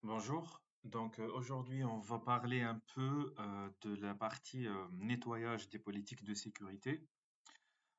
Bonjour. Aujourd'hui, on va parler un peu de la partie nettoyage des politiques de sécurité.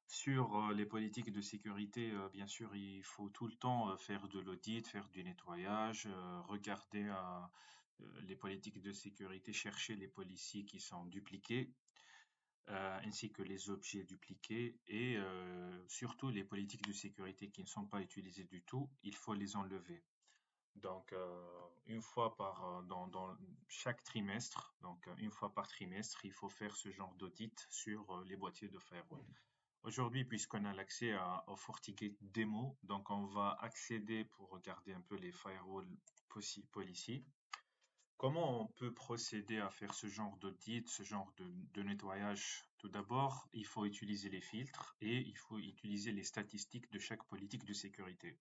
Sur les politiques de sécurité, bien sûr, il faut tout le temps faire de l'audit, faire du nettoyage, regarder les politiques de sécurité, chercher les policiers qui sont dupliqués, ainsi que les objets dupliqués et surtout les politiques de sécurité qui ne sont pas utilisées du tout, il faut les enlever. Une fois dans chaque trimestre, une fois par trimestre, il faut faire ce genre d'audit sur les boîtiers de firewall. Aujourd'hui, puisqu'on a l'accès au FortiGate Demo, donc on va accéder pour regarder un peu les firewall policy. Comment on peut procéder à faire ce genre d'audit, ce genre de nettoyage? Tout d'abord, il faut utiliser les filtres et il faut utiliser les statistiques de chaque politique de sécurité.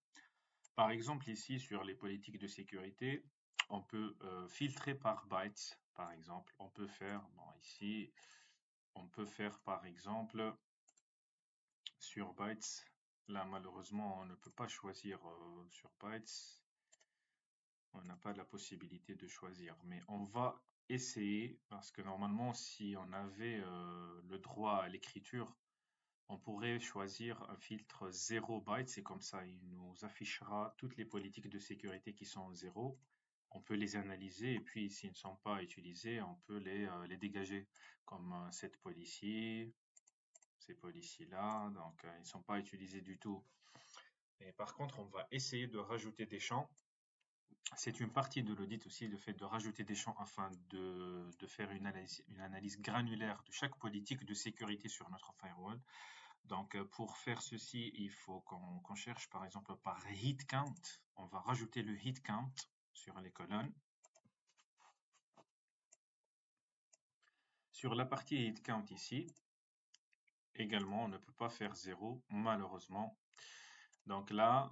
Par exemple, ici, sur les politiques de sécurité, on peut filtrer par bytes, par exemple. On peut faire, bon, ici, on peut faire, par exemple, sur bytes. Là, malheureusement, on ne peut pas choisir sur bytes. On n'a pas la possibilité de choisir. Mais on va essayer, parce que normalement, si on avait le droit à l'écriture, on pourrait choisir un filtre 0 bytes et comme ça, il nous affichera toutes les politiques de sécurité qui sont 0. On peut les analyser et puis s'ils ne sont pas utilisés, on peut les dégager comme cette policy, ces policies-là. Ils ne sont pas utilisés du tout. Et par contre, on va essayer de rajouter des champs. C'est une partie de l'audit aussi, le fait de rajouter des champs afin de faire une analyse granulaire de chaque politique de sécurité sur notre firewall. Pour faire ceci, il faut qu'on cherche par exemple par heat count. On va rajouter le heat count sur les colonnes. Sur la partie heat count ici, également, on ne peut pas faire 0, malheureusement. Donc là,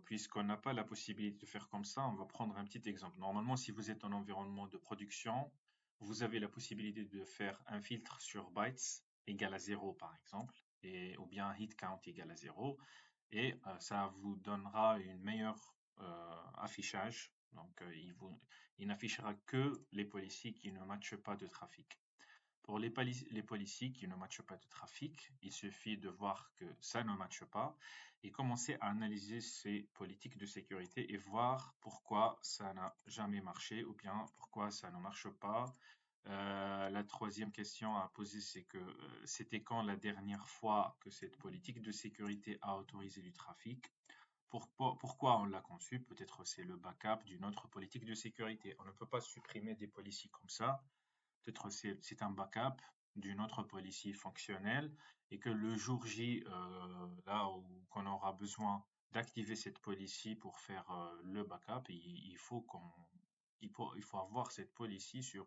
puisqu'on n'a pas la possibilité de faire comme ça, on va prendre un petit exemple. Normalement, si vous êtes en environnement de production, vous avez la possibilité de faire un filtre sur bytes égal à 0 par exemple, ou bien heat count égal à 0, et ça vous donnera une meilleure affichage. Il n'affichera que les policiers qui ne matchent pas de trafic. Pour les policiers qui ne matchent pas de trafic, il suffit de voir que ça ne matche pas et commencer à analyser ces politiques de sécurité et voir pourquoi ça n'a jamais marché ou bien pourquoi ça ne marche pas. La troisième question à poser, c'est que c'était quand la dernière fois que cette politique de sécurité a autorisé du trafic? Pourquoi on l'a conçu? Peut-être c'est le backup d'une autre politique de sécurité. On ne peut pas supprimer des policiers comme ça. Peut-être c'est un backup d'une autre policy fonctionnelle et que le jour J, là où qu'on aura besoin d'activer cette policy pour faire le backup, il faut avoir cette policy sur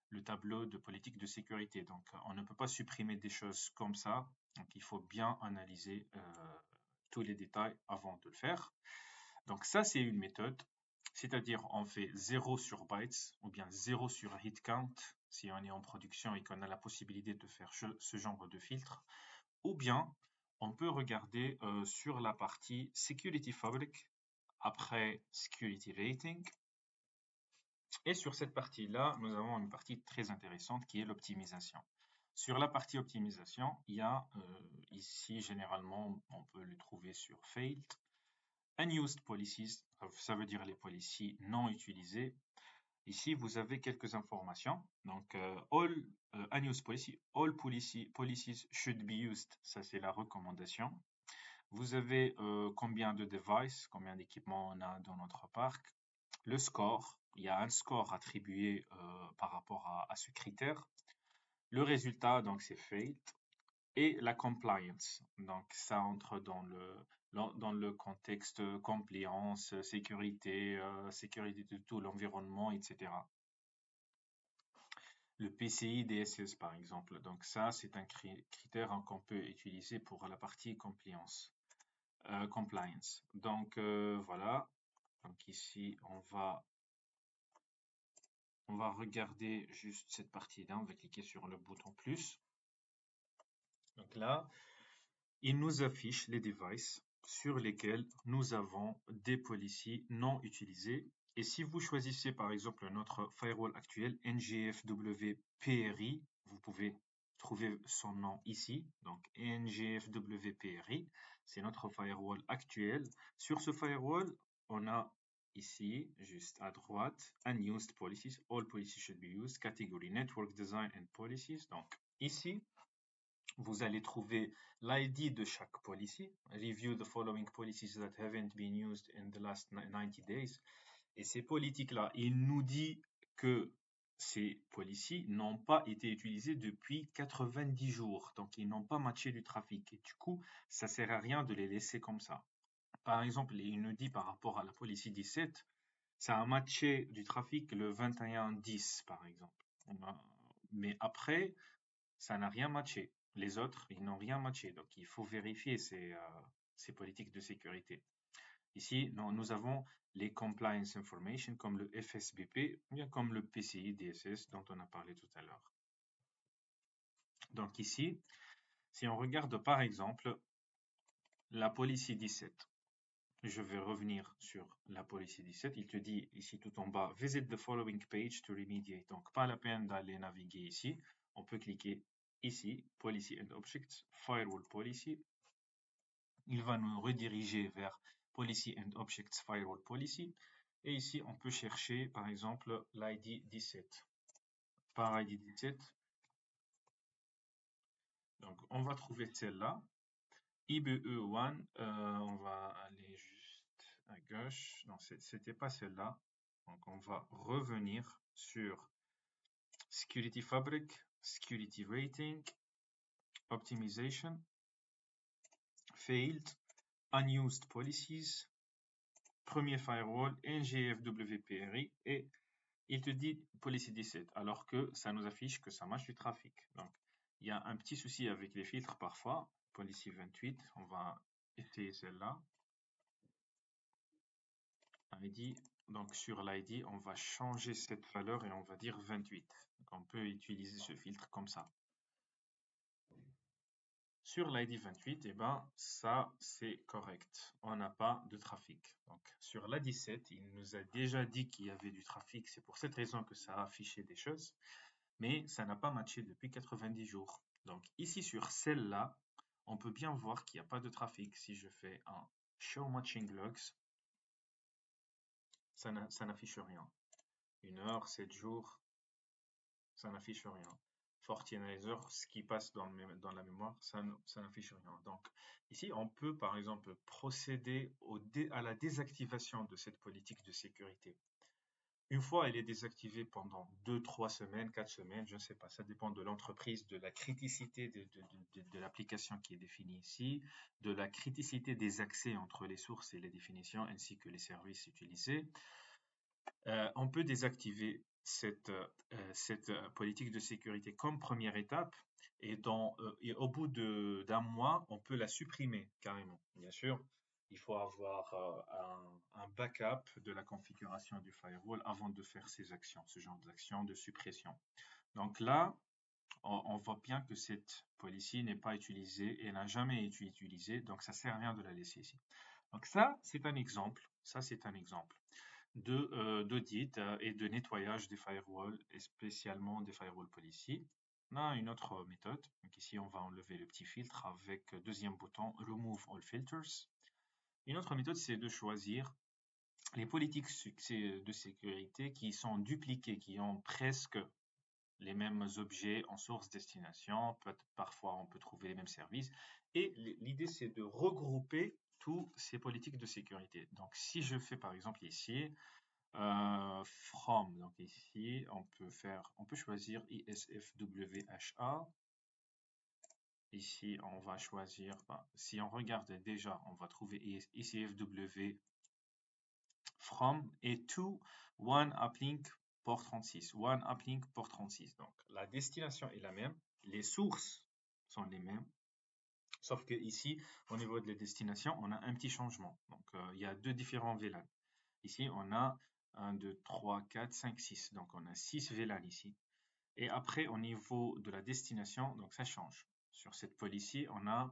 le tableau de politique de sécurité. Donc, on ne peut pas supprimer des choses comme ça. Donc, il faut bien analyser tous les détails avant de le faire. Donc, ça, c'est une méthode. C'est-à-dire, on fait 0 sur bytes ou bien 0 sur hit count si on est en production et qu'on a la possibilité de faire ce genre de filtre. Ou bien, on peut regarder sur la partie Security Fabric, après Security Rating. Et sur cette partie-là, nous avons une partie très intéressante qui est l'optimisation. Sur la partie optimisation, il y a ici, généralement, on peut le trouver sur Failed. Unused policies, ça veut dire les policies non utilisées. Ici, vous avez quelques informations. All unused policy, all policies should be used. Ça, c'est la recommandation. Vous avez combien de devices, combien d'équipements on a dans notre parc. Le score, il y a un score attribué par rapport à ce critère. Le résultat, donc, c'est failed. Et la compliance. Donc, ça entre dans le contexte compliance, sécurité, sécurité de tout l'environnement, etc. Le PCI DSS, par exemple. Donc, ça, c'est un critère qu'on peut utiliser pour la partie compliance. Compliance. Voilà. Donc, ici, on va regarder juste cette partie-là. On va cliquer sur le bouton plus. Donc là, il nous affiche les devices sur lesquels nous avons des policies non utilisées Et si vous choisissez par exemple notre firewall actuel, NGFW-PRI, vous pouvez trouver son nom ici. Donc NGFW-PRI, c'est notre firewall actuel. Sur ce firewall, on a ici, juste à droite, Unused Policies, All Policies should be used, Category Network Design and Policies. Donc ici, vous allez trouver l'ID de chaque policy. Review the following policies that haven't been used in the last 90 days. Et ces politiques-là, il nous dit que ces policies n'ont pas été utilisées depuis 90 jours. Donc, ils n'ont pas matché du trafic. Et du coup, ça sert à rien de les laisser comme ça. Par exemple, il nous dit par rapport à la policy 17, ça a matché du trafic le 21-10, par exemple. Mais après, ça n'a rien matché. Les autres, ils n'ont rien matché. Donc, il faut vérifier ces politiques de sécurité. Ici, nous avons les compliance information comme le FSBP ou bien comme le PCI DSS dont on a parlé tout à l'heure. Donc ici, si on regarde par exemple la policy 17, je vais revenir sur la policy 17. Il te dit ici tout en bas, visit the following page to remediate. Donc pas la peine d'aller naviguer ici. On peut cliquer ici, policy and objects, firewall policy. Il va nous rediriger vers Policy and Objects Firewall Policy. Et ici, on peut chercher, par exemple, l'ID 17. Par ID 17, donc on va trouver celle-là. IBE1, on va aller juste à gauche. Non, c'était pas celle-là. Donc on va revenir sur Security Fabric, Security Rating, Optimization, Failed, Unused Policies, premier firewall, NGFWPRI, et il te dit Policy 17, alors que ça nous affiche que ça marche du trafic. Donc, il y a un petit souci avec les filtres parfois. Policy 28, on va essayer celle-là. ID, donc sur l'ID, on va changer cette valeur et on va dire 28. Donc, on peut utiliser ce filtre comme ça. Sur l'ID 28, eh ben, ça c'est correct. On n'a pas de trafic. Donc, sur la 17, il nous a déjà dit qu'il y avait du trafic. C'est pour cette raison que ça a affiché des choses. Mais ça n'a pas matché depuis 90 jours. Donc, ici sur celle-là, on peut bien voir qu'il n'y a pas de trafic. Si je fais un Show Matching Logs, ça n'affiche rien. 1 heure, 7 jours, ça n'affiche rien. 49 heures, ce qui passe dans la mémoire, ça n'affiche rien. Donc ici, on peut par exemple procéder à la désactivation de cette politique de sécurité. Une fois elle est désactivée pendant 2, 3 semaines, 4 semaines, je ne sais pas, ça dépend de l'entreprise, de la criticité de l'application qui est définie ici, de la criticité des accès entre les sources et les définitions, ainsi que les services utilisés. On peut désactiver cette politique de sécurité comme première étape et au bout d'un mois, on peut la supprimer carrément. Bien sûr, il faut avoir un backup de la configuration du firewall avant de faire ces actions, ce genre d'actions de suppression. Donc là, on voit bien que cette policy n'est pas utilisée et n'a jamais été utilisée, donc ça sert à rien de la laisser ici. Donc ça, c'est un exemple. Ça, c'est un exemple d'audit et de nettoyage des firewalls, et spécialement des firewall policy. On a une autre méthode. Donc ici, on va enlever le petit filtre avec deuxième bouton Remove All Filters. Une autre méthode, c'est de choisir les politiques de sécurité qui sont dupliquées, qui ont presque les mêmes objets en source-destination. Parfois, on peut trouver les mêmes services. Et l'idée, c'est de regrouper tous ces politiques de sécurité. Donc, si je fais par exemple ici, from, donc ici, on peut choisir ISFWHA. Ici, on va choisir, si on regarde déjà, on va trouver ICFW from et to one uplink port 36. One uplink port 36. Donc, la destination est la même, les sources sont les mêmes, sauf que ici, au niveau de la destination, on a un petit changement. Donc, il y a deux différents VLAN. Ici, on a 1, 2, 3, 4, 5, 6. Donc, on a 6 VLAN ici. Et après, au niveau de la destination, donc ça change. Sur cette policy, on a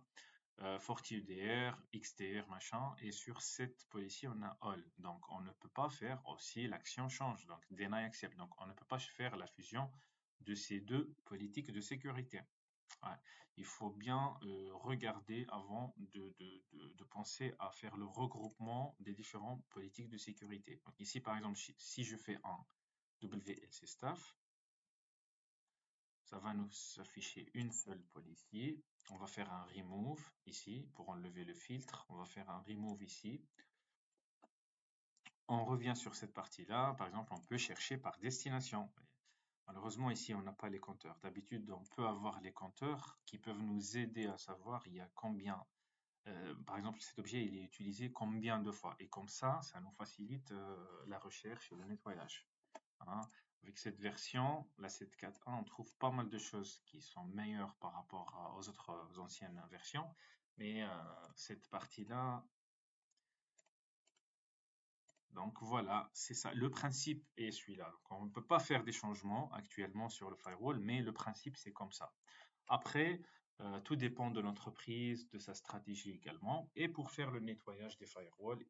FortiUDR, XDR, machin, et sur cette policy, on a all. Donc, on ne peut pas faire aussi l'action change, donc deny accept. Donc, on ne peut pas faire la fusion de ces deux politiques de sécurité. Ouais. Il faut bien regarder avant de penser à faire le regroupement des différentes politiques de sécurité. Donc, ici, par exemple, si je fais un WLC staff, ça va nous afficher une seule policy. On va faire un remove ici pour enlever le filtre. On va faire un remove ici. On revient sur cette partie-là. Par exemple, on peut chercher par destination. Malheureusement, ici, on n'a pas les compteurs. D'habitude, on peut avoir les compteurs qui peuvent nous aider à savoir il y a combien. Par exemple, cet objet, il est utilisé combien de fois. Et comme ça nous facilite la recherche et le nettoyage. Hein. Avec cette version, la 7.4.1, on trouve pas mal de choses qui sont meilleures par rapport aux autres anciennes versions. Mais cette partie-là, donc voilà, c'est ça. Le principe est celui-là. On ne peut pas faire des changements actuellement sur le firewall, mais le principe, c'est comme ça. Après, tout dépend de l'entreprise, de sa stratégie également. Et pour faire le nettoyage des firewalls,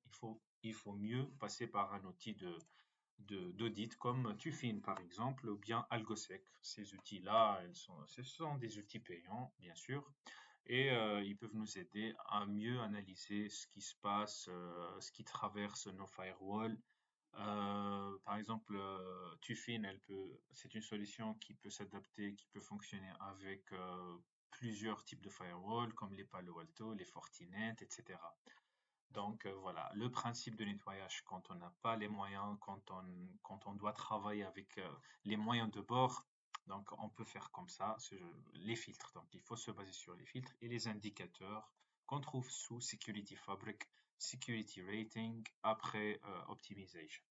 il faut mieux passer par un outil d'audit comme Tufin par exemple ou bien AlgoSec. Ces outils-là, ce sont des outils payants, bien sûr, et ils peuvent nous aider à mieux analyser ce qui se passe, ce qui traverse nos firewalls. Par exemple, Tufin, c'est une solution qui peut s'adapter, qui peut fonctionner avec plusieurs types de firewalls comme les Palo Alto, les Fortinet, etc. Donc voilà, le principe de nettoyage quand on n'a pas les moyens, quand on doit travailler avec les moyens de bord, donc on peut faire comme ça, les filtres. Donc il faut se baser sur les filtres et les indicateurs qu'on trouve sous Security Fabric, Security Rating, après Optimization.